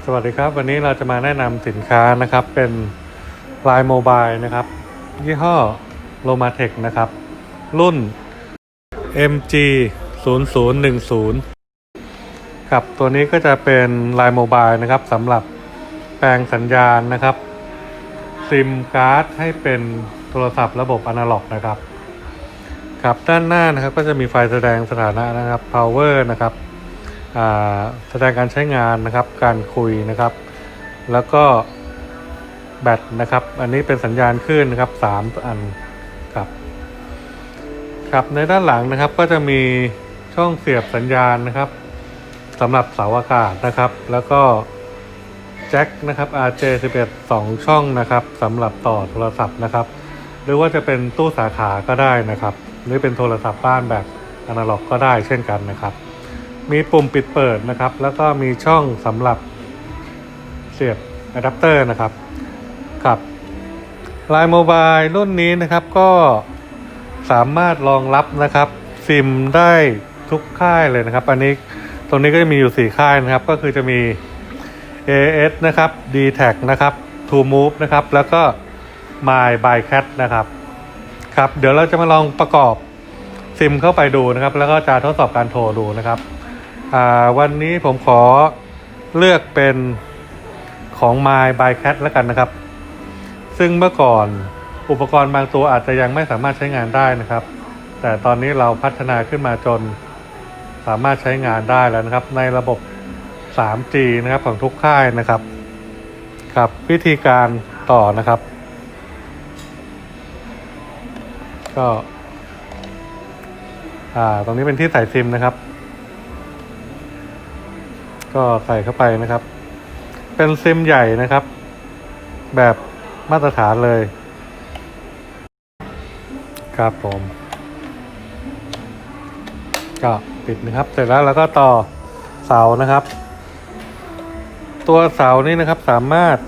สวัสดีครับวันนี้เราจะมาแนะนำสินค้านะครับเป็น Line Mobile นะครับยี่ห้อ Lomatech นะครับรุ่น MG 0010ครับตัวนี้ก็จะเป็น Line Mobile นะครับสำหรับแปลงสัญญาณนะครับซิมการ์ดให้เป็นโทรศัพท์ระบบอนาล็อกนะครับครับด้านหน้านะครับก็จะมีไฟแสดงสถานะนะครับ power นะครับแสดงการใช้งานนะครับการคุยนะครับแล้วก็แบตนะครับอันนี้เป็นสัญญาณคลื่นนะครับ3อันครับในด้านหลังนะครับก็จะมีช่องเสียบสัญญาณนะครับสำหรับเสาอากาศนะครับแล้วก็แจ็คนะครับ RJ11 2ช่องนะครับสำหรับต่อโทรศัพท์นะครับหรือว่าจะเป็นตู้สาขาก็ได้นะครับหรือเป็นโทรศัพท์บ้านแบบอนาล็อกก็ได้เช่นกันนะครับมีปุ่มปิดเปิดนะครับแล้วก็มีช่องสำหรับเสียบอะแดปเตอร์นะครับครับ Line Mobile รุ่นนี้นะครับก็สามารถรองรับนะครับซิมได้ทุกค่ายเลยนะครับอันนี้ตรงนี้ก็จะมีอยู่4ค่ายนะครับก็คือจะมี AS นะครับ DTAC นะครับ TrueMove นะครับแล้วก็ My by Cat นะครับครับเดี๋ยวเราจะมาลองประกอบซิมเข้าไปดูนะครับแล้วก็จะทดสอบการโทรดูนะครับวันนี้ผมขอเลือกเป็นของ My by Cat แล้วกันนะครับซึ่งเมื่อก่อนอุปกรณ์บางตัวอาจจะยังไม่สามารถใช้งานได้นะครับแต่ตอนนี้เราพัฒนาขึ้นมาจนสามารถใช้งานได้แล้วนะครับในระบบ 3G นะครับของทุกค่ายนะครับครับวิธีการต่อนะครับก็ตรงนี้เป็นที่ใส่ซิมนะครับก็ใส่เข้าไปนะครับเป็นซิมใหญ่นะครับแบบมาตรฐานเลยครับผมก็ปิดนะครับเสร็จแล้วเราก็ต่อเสานะครับตัวเสานี้นะครับสามารถ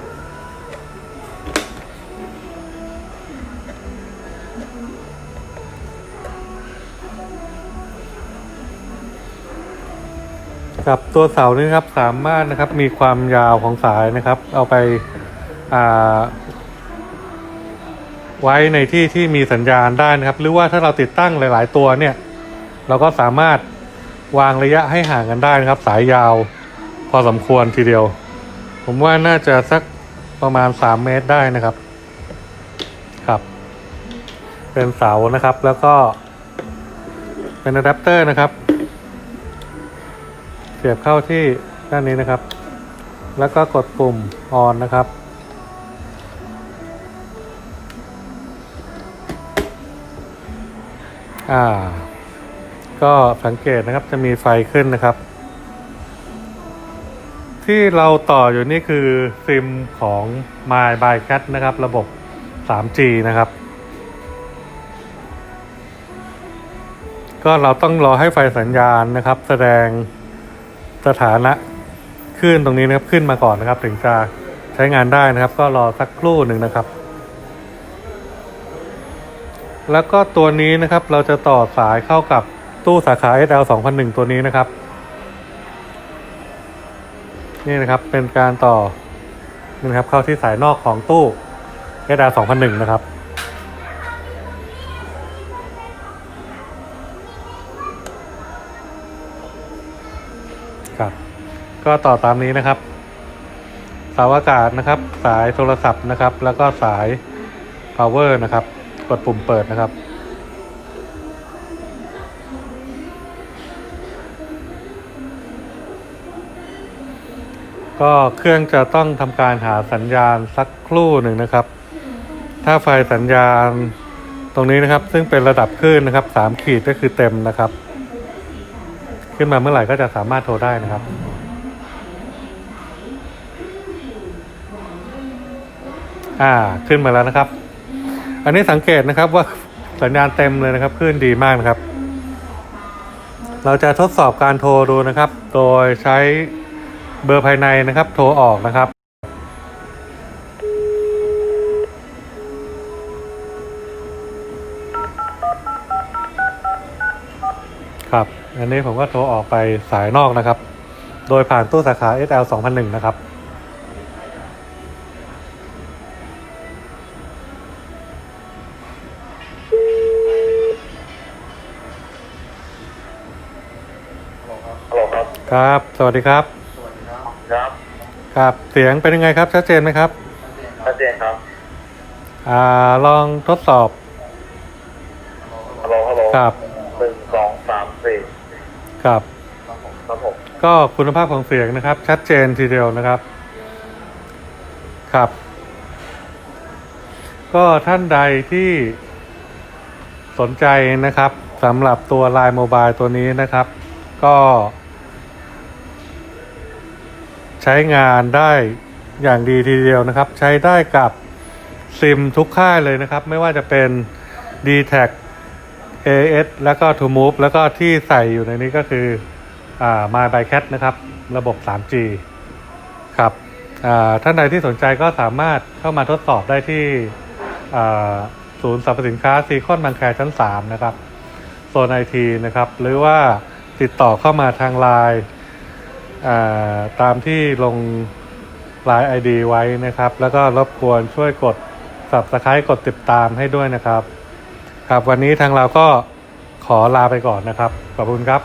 กับตัวเสานี้ครับสามารถนะครับมีความยาวของสายนะครับเอาไปไว้ในที่ที่มีสัญญาณได้นะครับหรือว่าถ้าเราติดตั้งหลายๆตัวเนี่ยเราก็สามารถวางระยะให้ห่างกันได้นะครับสายยาวพอสมควรทีเดียวผมว่าน่าจะสักประมาณ3 เมตรได้นะครับครับเป็นเสานะครับแล้วก็เป็นอะแดปเตอร์นะครับเสียบเข้าที่ด้านนี้นะครับแล้วก็กดปุ่ม on นะครับก็สังเกตนะครับจะมีไฟขึ้นนะครับที่เราต่ออยู่นี่คือซิมของ My by Cat นะครับระบบ 3G นะครับก็เราต้องรอให้ไฟสัญญาณนะครับแสดงสถานะขึ้นตรงนี้นะครับขึ้นมาก่อนนะครับถึงจะใช้งานได้นะครับก็รอสักครู่หนึ่งนะครับแล้วก็ตัวนี้นะครับเราจะต่อสายเข้ากับตู้สาขา SL 2001ตัวนี้นะครับนี่นะครับเป็นการต่อนี่นะครับเข้าที่สายนอกของตู้ SL 2001นะครับครับก็ต่อตามนี้นะครับเสาอากาศนะครับสายโทรศัพท์นะครับแล้วก็สาย power นะครับกดปุ่มเปิดนะครับก็เครื่องจะต้องทำการหาสัญญาณสักครู่หนึ่งนะครับถ้าไฟสัญญาณตรงนี้นะครับซึ่งเป็นระดับคลื่นนะครับ3 ขีดก็คือเต็มนะครับขึ้นมาเมื่อไหร่ก็จะสามารถโทรได้นะครับขึ้นมาแล้วนะครับอันนี้สังเกตนะครับว่าสัญญาณเต็มเลยนะครับคลื่นดีมากนะครับเราจะทดสอบการโทรดูนะครับโดยใช้เบอร์ภายในนะครับโทรออกนะครับครับอันนี้ผมก็โทรออกไปสายนอกนะครับโดยผ่านตู้สาขา SL 2001นะครับ ครับ สวัสดีครับครับครับเสียงเป็นยังไงครับชัดเจนไหมครับชัดเจนครับลองทดสอบฮัลโหลครับ1 2 3 4ครับครับผมก็คุณภาพของเสียงนะครับ ชัดเจนทีเดียวนะครับครับ ก็ท่านใดที่สนใจนะครับสำหรับตัว Line Mobile ตัวนี้นะครับ ก็ใช้งานได้อย่างดีทีเดียวนะครับ ใช้ได้กับซิมทุกค่ายเลยนะครับ ไม่ว่าจะเป็น D-Tag AS แล้วก็ TrueMove แล้วก็ที่ใส่อยู่ในนี้ก็คือMy by Cat นะครับระบบ 3G ครับท่านใดที่สนใจก็สามารถเข้ามาทดสอบได้ที่ศูนย์สรรพสินค้าซีคอนบางแคชั้น 3 นะครับโซนไอทีนะครับหรือว่าติดต่อเข้ามาทางไลน์ตามที่ลง Line ID ไว้นะครับแล้วก็รบกวนช่วยกด Subscribe กดติดตามให้ด้วยนะครับครับวันนี้ทางเราก็ขอลาไปก่อนนะครับขอบคุณครับ